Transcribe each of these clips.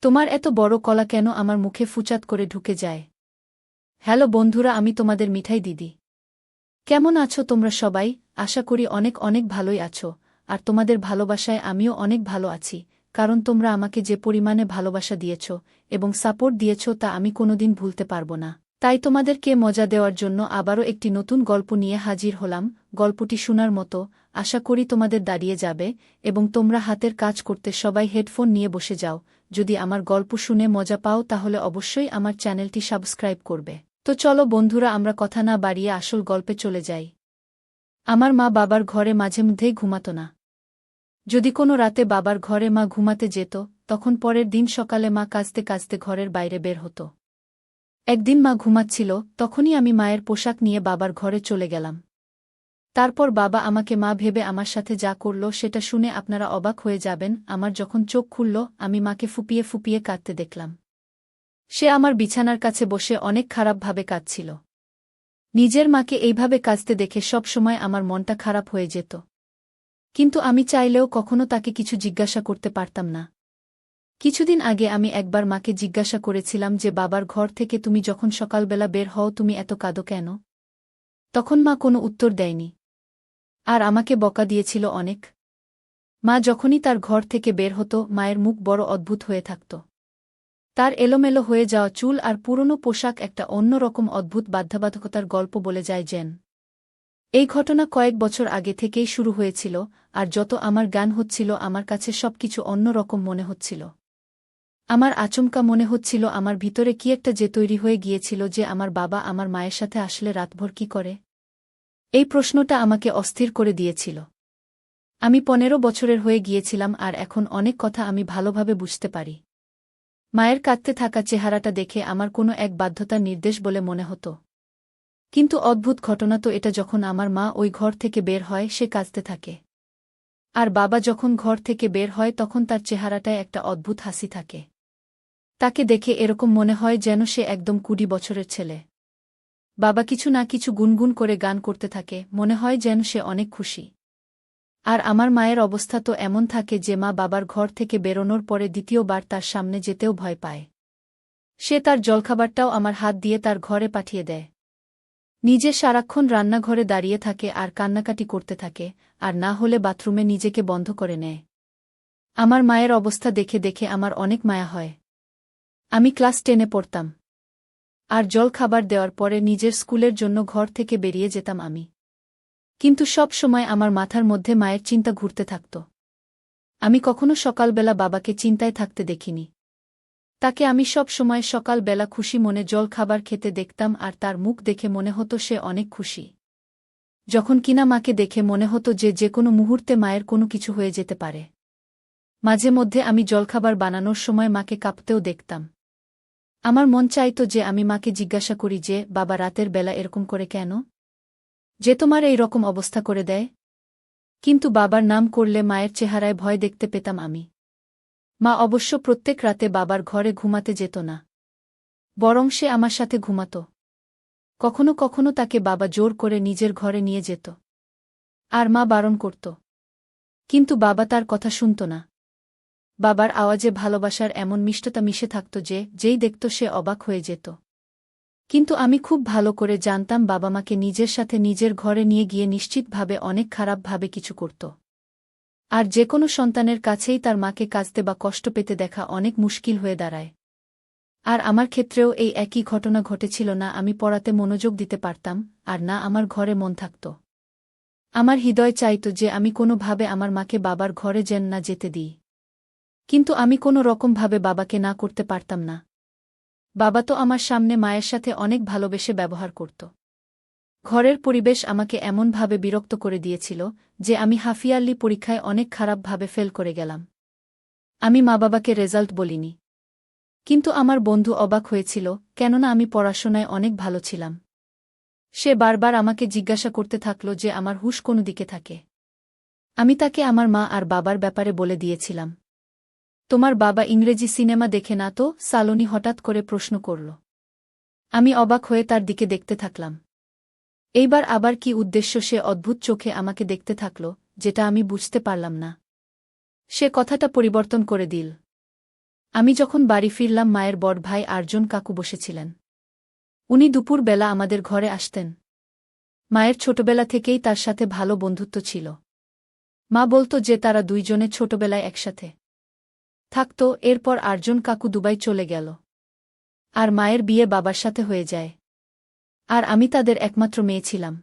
তোমার এত বড় কলা কেন আমার মুখে ফুচাত করে ঢুকে যায়? হ্যালো বন্ধুরা, আমি তোমাদের মিঠাই দিদি। কেমন আছো তোমরা সবাই? আশা করি অনেক অনেক ভালোই আছো। আর তোমাদের ভালোবাসায় আমিও অনেক ভালো আছি, কারণ তোমরা আমাকে যে পরিমাণে ভালোবাসা দিয়েছ এবং সাপোর্ট দিয়েছ তা আমি কোনোদিন ভুলতে পারব না। তাই তোমাদেরকে মজা দেওয়ার জন্য আবারও একটি নতুন গল্প নিয়ে হাজির হলাম। গল্পটি শোনার মতো, আশা করি তোমাদের দাঁড়িয়ে যাবে এবং তোমরা হাতের কাজ করতে সবাই হেডফোন নিয়ে বসে যাও। যদি আমার গল্প শুনে মজা পাও তাহলে অবশ্যই আমার চ্যানেলটি সাবস্ক্রাইব করবে। তো চলো বন্ধুরা, আমরা কথা না বাড়িয়ে আসল গল্পে চলে যাই। আমার মা বাবার ঘরে মাঝে মধ্যেই ঘুমাত না। যদি কোনো রাতে বাবার ঘরে মা ঘুমাতে যেত, তখন পরের দিন সকালে মা কাঁদতে কাঁদতে ঘরের বাইরে বের হতো। একদিন মা ঘুমাচ্ছিল, তখনই আমি মায়ের পোশাক নিয়ে বাবার ঘরে চলে গেলাম। তারপর বাবা আমাকে মা ভেবে আমার সাথে যা করল সেটা শুনে আপনারা অবাক হয়ে যাবেন। আমার যখন চোখ খুলল, আমি মাকে ফুপিয়ে ফুপিয়ে কাঁদতে দেখলাম। সে আমার বিছানার কাছে বসে অনেক খারাপভাবে কাঁদছিল। নিজের মাকে এইভাবে কাঁদতে দেখে সব সময় আমার মনটা খারাপ হয়ে যেত। কিন্তু আমি চাইলেও কখনো তাকে কিছু জিজ্ঞাসা করতে পারতাম না। কিছুদিন আগে আমি একবার মাকে জিজ্ঞাসা করেছিলাম যে বাবার ঘর থেকে তুমি যখন সকালবেলা বের হও তুমি এত কাঁদো কেন? তখন মা কোনো উত্তর দেয়নি, আর আমাকে বকা দিয়েছিল অনেক। মা যখনই তার ঘর থেকে বের হতো, মায়ের মুখ বড় অদ্ভুত হয়ে থাকত। তার এলোমেলো হয়ে যাওয়া চুল আর পুরনো পোশাক একটা অন্যরকম অদ্ভুত বাধ্যবাধকতার গল্প বলে যায় যেন। এই ঘটনা কয়েক বছর আগে থেকেই শুরু হয়েছিল, আর যত আমার জ্ঞান হচ্ছিল আমার কাছে সবকিছু অন্যরকম মনে হচ্ছিল। আমার আচমকা মনে হচ্ছিল আমার ভিতরে কি একটা যে তৈরি হয়ে গিয়েছিল যে আমার বাবা আমার মায়ের সাথে আসলে রাতভর কি করে। এই প্রশ্নটা আমাকে অস্থির করে দিয়েছিল। আমি 15 বছরের হয়ে গিয়েছিলাম আর এখন অনেক কথা আমি ভালোভাবে বুঝতে পারি। মায়ের কাঁদতে থাকা চেহারাটা দেখে আমার কোনো এক বাধ্যতার নির্দেশ বলে মনে হতো। কিন্তু অদ্ভুত ঘটনা তো এটা, যখন আমার মা ওই ঘর থেকে বের হয় সে কাঁদতে থাকে। আর বাবা যখন ঘর থেকে বের হয় তখন তার চেহারাটায় একটা অদ্ভুত হাসি থাকে। তাকে দেখে এরকম মনে হয় যেন সে একদম 20 বছরের ছেলে। বাবা কিছু না কিছু গুনগুন করে গান করতে থাকে, মনে হয় যেন সে অনেক খুশি। আর আমার মায়ের অবস্থা তো এমন থাকে যে মা বাবার ঘর থেকে বেরোনোর পরে দ্বিতীয়বার তার সামনে যেতেও ভয় পায়। সে তার জলখাবারটাও আমার হাত দিয়ে তার ঘরে পাঠিয়ে দেয়। নিজে সারাক্ষণ রান্নাঘরে দাঁড়িয়ে থাকে আর কান্নাকাটি করতে থাকে, আর না হলে বাথরুমে নিজেকে বন্ধ করে নেয়। আমার মায়ের অবস্থা দেখে দেখে আমার অনেক মায়া হয়। আমি ক্লাস 10-এ পড়তাম, আর জল খাবার দেওয়ার পরে নিজের স্কুলের জন্য ঘর থেকে বেরিয়ে যেতাম আমি। কিন্তু সব সময় আমার মাথার মধ্যে মায়ের চিন্তা ঘুরতে থাকত। আমি কখনো সকালবেলা বাবাকে চিন্তায় থাকতে দেখিনি। তাকে আমি সব সময় সকালবেলা খুশি মনে জল খাবার খেতে দেখতাম, আর তার মুখ দেখে মনে হতো সে অনেক খুশি। যখন কিনা মাকে দেখে মনে হতো যে যে কোনো মুহূর্তে মায়ের কোনো কিছু হয়ে যেতে পারে। মাঝে মধ্যে আমি জলখাবার বানানোর সময় মাকে কাঁপতেও দেখতাম। আমার মন চাইত যে আমি মাকে জিজ্ঞাসা করি যে, বাবা রাতের বেলা এরকম করে কেন? যে তোমার এই রকম অবস্থা করে দেয়? কিন্তু বাবার নাম করলে মায়ের চেহারায় ভয় দেখতে পেতাম আমি। মা অবশ্য প্রত্যেক রাতে বাবার ঘরে ঘুমাতে যেত না, বরং সে আমার সাথে ঘুমাত। কখনো কখনো তাকে বাবা জোর করে নিজের ঘরে নিয়ে যেত, আর মা বারণ করত। কিন্তু বাবা তার কথা শুনত না। বাবার আওয়াজে ভালোবাসার এমন মিষ্টতা মিশে থাকত যে যেই দেখত সে অবাক হয়ে যেত। কিন্তু আমি খুব ভালো করে জানতাম বাবা মাকে নিজের সাথে নিজের ঘরে নিয়ে গিয়ে নিশ্চিতভাবে অনেক খারাপভাবে কিছু করত। আর যে কোনো সন্তানের কাছেই তার মাকে কাঁদতে বা কষ্ট পেতে দেখা অনেক মুশকিল হয়ে দাঁড়ায়। আর আমার ক্ষেত্রেও এই একই ঘটনা ঘটেছিল। না আমি পড়াতে মনোযোগ দিতে পারতাম, আর না আমার ঘরে মন থাকত। আমার হৃদয় চাইত যে আমি কোনোভাবে আমার মাকে বাবার ঘরে যেন না যেতে দিই। কিন্তু আমি কোনো রকমভাবে বাবাকে না করতে পারতাম না। বাবা তো আমার সামনে মায়ের সাথে অনেক ভালোবেসে ব্যবহার করত। ঘরের পরিবেশ আমাকে এমনভাবে বিরক্ত করে দিয়েছিল যে আমি হাফ ইয়ারলি পরীক্ষায় অনেক খারাপভাবে ফেল করে গেলাম। আমি মা বাবাকে রেজাল্ট বলিনি, কিন্তু আমার বন্ধু অবাক হয়েছিল, কেননা আমি পড়াশোনায় অনেক ভালো ছিলাম। সে বারবার আমাকে জিজ্ঞাসা করতে থাকল যে আমার হুঁশ কোন দিকে থাকে। আমি তাকে আমার মা আর বাবার ব্যাপারে বলে দিয়েছিলাম। তোমার বাবা ইংরেজি সিনেমা দেখে না তো? সালোনি হঠাৎ করে প্রশ্ন করল। আমি অবাক হয়ে তার দিকে দেখতে থাকলাম। এইবার আবার কি উদ্দেশ্য সে অদ্ভুত চোখে আমাকে দেখতে থাকল, যেটা আমি বুঝতে পারলাম না। সে কথাটা পরিবর্তন করে দিল। আমি যখন বাড়ি ফিরলাম মায়ের বড় ভাই আরজন কাকু বসেছিলেন। উনি দুপুরবেলা আমাদের ঘরে আসতেন। মায়ের ছোটবেলা থেকেই তার সাথে ভালো বন্ধুত্ব ছিল। মা বলত যে তারা দুইজনে ছোটবেলায় একসাথে থাকত। এরপর আরজন কাকু দুবাই চলে গেল। আর মায়ের বিয়ে বাবার সাথে হয়ে যায়। আর আমি তাদের একমাত্র মেয়ে ছিলাম।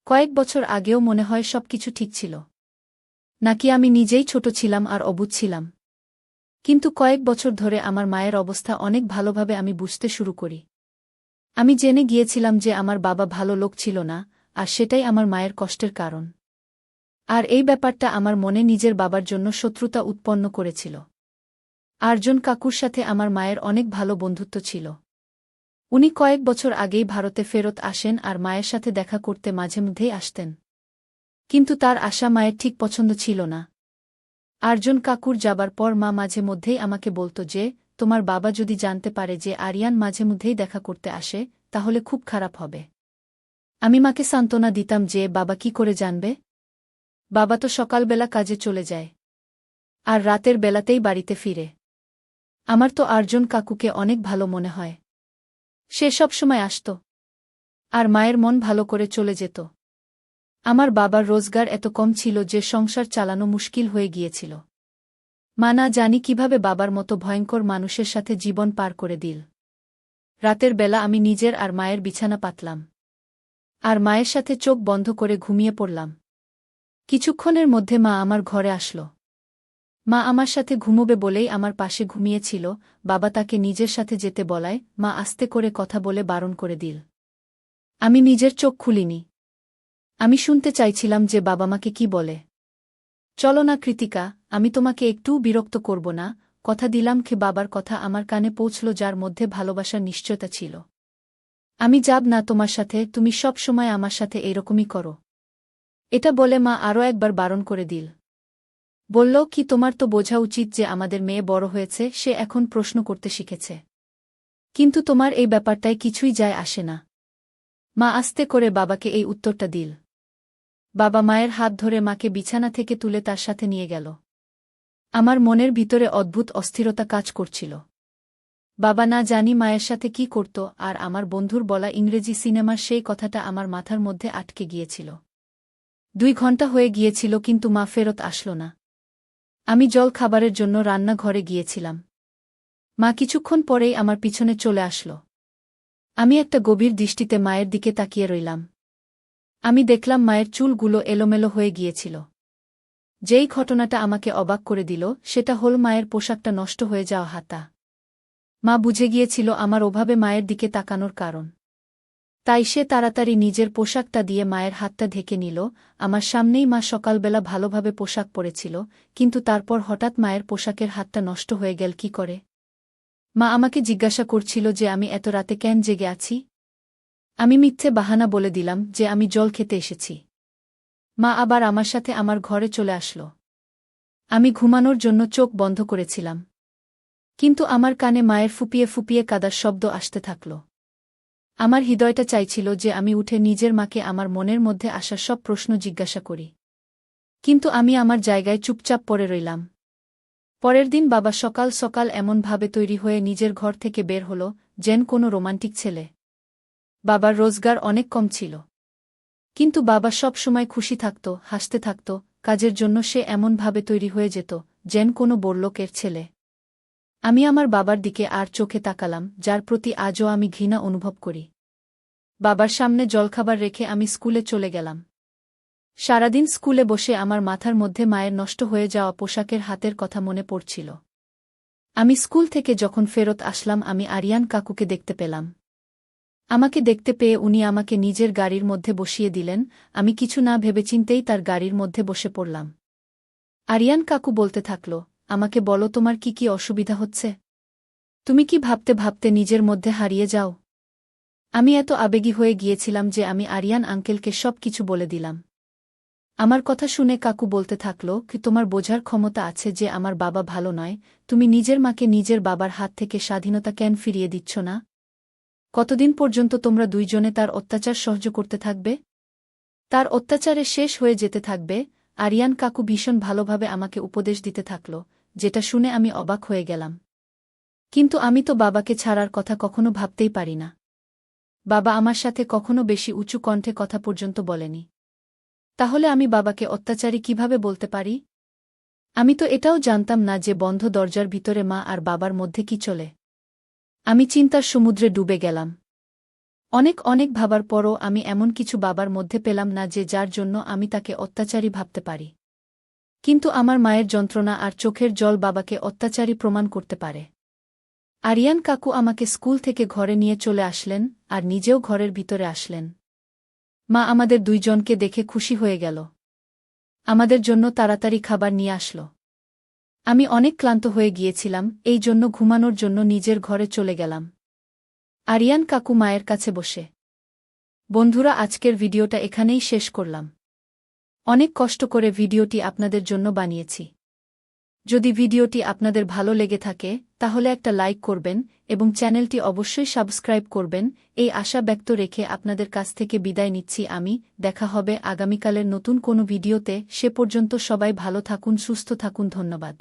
কয়েক বছর আগেও মনে হয় সবকিছু ঠিক ছিল, নাকি আমি নিজেই ছোট ছিলাম আর অবুঝ ছিলাম। কিন্তু কয়েক বছর ধরে আমার মায়ের অবস্থা অনেক ভালোভাবে আমি বুঝতে শুরু করি। আমি জেনে গিয়েছিলাম যে আমার বাবা ভালো লোক ছিল না, আর সেটাই আমার মায়ের কষ্টের কারণ। আর এই ব্যাপারটা আমার মনে নিজের বাবার জন্য শত্রুতা উৎপন্ন করেছিল। আরজন কাকুর সাথে আমার মায়ের অনেক ভালো বন্ধুত্ব ছিল। উনি কয়েক বছর আগেই ভারতে ফেরত আসেন আর মায়ের সাথে দেখা করতে মাঝেমধ্যেই আসতেন। কিন্তু তার আসা মায়ের ঠিক পছন্দ ছিল না। আরজন কাকুর যাবার পর মা মাঝে মধ্যেই আমাকে বলত যে, তোমার বাবা যদি জানতে পারে যে আরিয়ান মাঝে মধ্যেই দেখা করতে আসে, তাহলে খুব খারাপ হবে। আমি মাকে সান্ত্বনা দিতাম যে বাবা কি করে জানবে? বাবা তো সকালবেলা কাজে চলে যায়, আর রাতের বেলাতেই বাড়িতে ফিরে। আমার তো আরজন কাকুকে অনেক ভালো মনে হয়। সে সব সময় আসত, আর মায়ের মন ভালো করে চলে যেত। আমার বাবার রোজগার এত কম ছিল যে সংসার চালানো মুশকিল হয়ে গিয়েছিল। মা না জানি কিভাবে বাবার মতো ভয়ঙ্কর মানুষের সাথে জীবন পার করে দিল। রাতের বেলা আমি নিজের আর মায়ের বিছানা পাতলাম, আর মায়ের সাথে চোখ বন্ধ করে ঘুমিয়ে পড়লাম। কিছুক্ষণের মধ্যে মা আমার ঘরে আসল। মা আমার সাথে ঘুমোবে বলেই আমার পাশে ঘুমিয়েছিল। বাবা তাকে নিজের সাথে যেতে বলায় মা আস্তে করে কথা বলে বারণ করে দিল। আমি নিজের চোখ খুলিনি। আমি শুনতে চাইছিলাম যে বাবা মাকে কি বলে। চলো না কৃতিকা, আমি তোমাকে একটুও বিরক্ত করব না, কথা দিলাম। বাবার কথা আমার কানে পৌঁছল, যার মধ্যে ভালোবাসার নিশ্চয়তা ছিল। আমি যাব না তোমার সাথে, তুমি সব সময় আমার সাথে এরকমই করো। এটা বলে মা আরও একবার বারণ করে দিল। বলল, কি তোমার তো বোঝা উচিত যে আমাদের মেয়ে বড় হয়েছে, সে এখন প্রশ্ন করতে শিখেছে। কিন্তু তোমার এই ব্যাপারটায় কিছুই যায় আসে না। মা আস্তে করে বাবাকে এই উত্তরটা দিল। বাবা মায়ের হাত ধরে মাকে বিছানা থেকে তুলে তার সাথে নিয়ে গেল। আমার মনের ভিতরে অদ্ভুত অস্থিরতা কাজ করছিল। বাবা না জানি মায়ের সাথে কি করত, আর আমার বন্ধুর বলা ইংরেজি সিনেমার সেই কথাটা আমার মাথার মধ্যে আটকে গিয়েছিল। 2 ঘন্টা হয়ে গিয়েছিল কিন্তু মা ফেরত আসল না। আমি জল খাবারের জন্য রান্নাঘরে গিয়েছিলাম। মা কিছুক্ষণ পরেই আমার পিছনে চলে আসল। আমি একটা গভীর দৃষ্টিতে মায়ের দিকে তাকিয়ে রইলাম। আমি দেখলাম মায়ের চুলগুলো এলোমেলো হয়ে গিয়েছিল। যেই ঘটনাটা আমাকে অবাক করে দিল সেটা হল মায়ের পোশাকটা নষ্ট হয়ে যাওয়া হাতা। মা বুঝে গিয়েছিল আমার ওভাবে মায়ের দিকে তাকানোর কারণ। তাই সে তাড়াতাড়ি নিজের পোশাকটা দিয়ে মায়ের হাতটা ঢেকে নিল। আমার সামনেই মা সকালবেলা ভালোভাবে পোশাক পরেছিল, কিন্তু তারপর হঠাৎ মায়ের পোশাকের হাতটা নষ্ট হয়ে গেল কি করে? মা আমাকে জিজ্ঞাসা করছিল যে আমি এত রাতে কেন জেগে আছি। আমি মিথ্যে বাহানা বলে দিলাম যে আমি জল খেতে এসেছি। মা আবার আমার সাথে আমার ঘরে চলে আসল। আমি ঘুমানোর জন্য চোখ বন্ধ করেছিলাম, কিন্তু আমার কানে মায়ের ফুপিয়ে ফুপিয়ে কাদার শব্দ আসতে থাকল। আমার হৃদয়টা চাইছিল যে আমি উঠে নিজের মাকে আমার মনের মধ্যে আসা সব প্রশ্ন জিজ্ঞাসা করি, কিন্তু আমি আমার জায়গায় চুপচাপ পড়ে রইলাম। পরের দিন বাবা সকাল সকাল এমনভাবে তৈরি হয়ে নিজের ঘর থেকে বের হল যেন কোনো রোমান্টিক ছেলে। বাবার রোজগার অনেক কম ছিল, কিন্তু বাবা সব সময় খুশি থাকত, হাসতে থাকত। কাজের জন্য সে এমনভাবে তৈরি হয়ে যেত যেন কোনো বড়লোকের ছেলে। আমি আমার বাবার দিকে আর চোখে তাকালাম, যার প্রতি আজও আমি ঘৃণা অনুভব করি। বাবার সামনে জলখাবার রেখে আমি স্কুলে চলে গেলাম। সারাদিন স্কুলে বসে আমার মাথার মধ্যে মায়ের নষ্ট হয়ে যাওয়া পোশাকের হাতের কথা মনে পড়ছিল। আমি স্কুল থেকে যখন ফেরত আসলাম আমি আরিয়ান কাকুকে দেখতে পেলাম। আমাকে দেখতে পেয়ে উনি আমাকে নিজের গাড়ির মধ্যে বসিয়ে দিলেন। আমি কিছু না ভেবেচিন্তেই তার গাড়ির মধ্যে বসে পড়লাম। আরিয়ান কাকু বলতে থাকল, আমাকে বলো তোমার কি কি অসুবিধা হচ্ছে? তুমি কি ভাবতে ভাবতে নিজের মধ্যে হারিয়ে যাও? আমি এত আবেগী হয়ে গিয়েছিলাম যে আমি আরিয়ান আঙ্কেলকে সব কিছু বলে দিলাম। আমার কথা শুনে কাকু বলতে থাকল, কি তোমার বোঝার ক্ষমতা আছে যে আমার বাবা ভালো নয়? তুমি নিজের মাকে নিজের বাবার হাত থেকে স্বাধীনতা কেন ফিরিয়ে দিচ্ছ না? কতদিন পর্যন্ত তোমরা দুইজনে তার অত্যাচার সহ্য করতে থাকবে? তার অত্যাচারে শেষ হয়ে যেতে থাকবে। আরিয়ান কাকু ভীষণ ভালোভাবে আমাকে উপদেশ দিতে থাকল, যেটা শুনে আমি অবাক হয়ে গেলাম। কিন্তু আমি তো বাবাকে ছাড়ার কথা কখনো ভাবতেই পারি না। বাবা আমার সাথে কখনো বেশি উঁচু কণ্ঠে কথা পর্যন্ত বলেনি। তাহলে আমি বাবাকে অত্যাচারী কিভাবে বলতে পারি? আমি তো এটাও জানতাম না যে বন্ধ দরজার ভিতরে মা আর বাবার মধ্যে কি চলে। আমি চিন্তার সমুদ্রে ডুবে গেলাম। অনেক অনেক ভাবার পরও আমি এমন কিছু বাবার মধ্যে পেলাম না যে যার জন্য আমি তাকে অত্যাচারী ভাবতে পারি। কিন্তু আমার মায়ের যন্ত্রণা আর চোখের জল বাবাকে অত্যাচারী প্রমাণ করতে পারে। আরিয়ান কাকু আমাকে স্কুল থেকে ঘরে নিয়ে চলে আসলেন আর নিজেও ঘরের ভিতরে আসলেন। মা আমাদের দুইজনকে দেখে খুশি হয়ে গেল। আমাদের জন্য তাড়াতাড়ি খাবার নিয়ে আসল। আমি অনেক ক্লান্ত হয়ে গিয়েছিলাম, এই জন্য ঘুমানোর জন্য নিজের ঘরে চলে গেলাম। আরিয়ান কাকু মায়ের কাছে বসে। বন্ধুরা, আজকের ভিডিওটা এখানেই শেষ করলাম। অনেক কষ্ট করে ভিডিওটি আপনাদের জন্য বানিয়েছি। যদি ভিডিওটি আপনাদের ভালো লেগে থাকে তাহলে একটা লাইক করবেন এবং চ্যানেলটি অবশ্যই সাবস্ক্রাইব করবেন। এই আশা ব্যক্ত রেখে আপনাদের কাছ থেকে বিদায় নিচ্ছি আমি। দেখা হবে আগামীকালের নতুন কোনো ভিডিওতে। সে পর্যন্ত সবাই ভালো থাকুন, সুস্থ থাকুন। ধন্যবাদ।